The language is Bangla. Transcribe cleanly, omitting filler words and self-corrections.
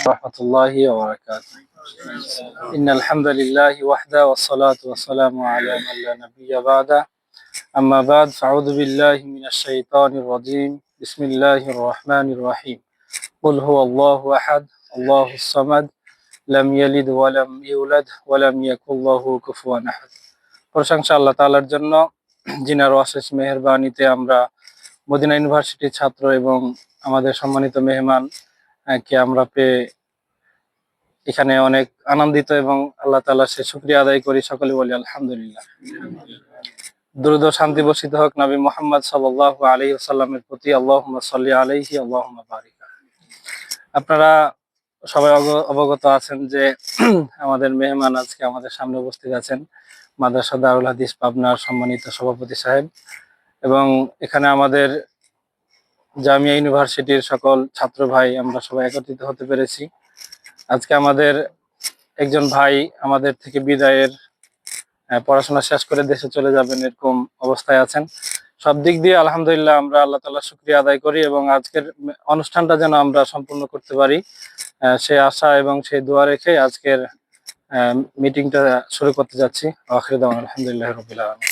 ورحمة الله وبركاته. إن الحمد لله وحده والصلاة والسلام على من لا نبي بعده. أما بعد فأعوذ بالله من الشيطان الرجيم. بسم الله الرحمن الرحيم. قل هو الله أحد الله الصمد لم يلد ولم يولد ولم يكن له كفوا أحد. প্রশংসা আল্লাহ তাআলার জন্য, যিনার অশেষ মেহেরবানিতে আমরা মদিনা ইউনিভার্সিটির ছাত্র এবং আমাদের সম্মানিত মেহমান কে আমরা পেয়ে এখানে অনেক আনন্দিত এবং আল্লাহ তাআলার সে শুকরিয়া আদায় করি। সকলে বলি আলহামদুলিল্লাহ। দ্রুত শান্তি বর্ষিত হোক নবী মুহাম্মদ সাল্লাল্লাহু আলাইহি ওয়াসাল্লামের প্রতি। আল্লাহুম্মা সাল্লি আলাইহি আল্লাহুম্মা বারিক। আপনারা সবাই অবগত আছেন যে আমাদের মেহমান আজকে আমাদের সামনে উপস্থিত আছেন মাদ্রাসা দারুল হাদিস পাবনার সম্মানিত সভাপতি সাহেব, এবং এখানে আমাদের জামিয়া ইউনিভার্সিটির সকল ছাত্র ভাই আমরা সবাই একত্রিত হতে পেরেছি। আজকে আমাদের একজন ভাই আমাদের থেকে বিদায়ের, পড়াশোনা শেষ করে দেশে চলে যাবেন এরকম অবস্থায় আছেন। সব দিক দিয়ে আলহামদুলিল্লাহ আমরা আল্লাহ তাআলার শুকরিয়া আদায় করি এবং আজকের অনুষ্ঠানটা যেন আমরা সম্পূর্ণ করতে পারি সেই আশা এবং সেই দোয়া রেখে আজকের মিটিংটা শুরু করতে যাচ্ছি। আখির দাওয়ানা আলহামদুলিল্লাহি রাব্বিল আলামিন।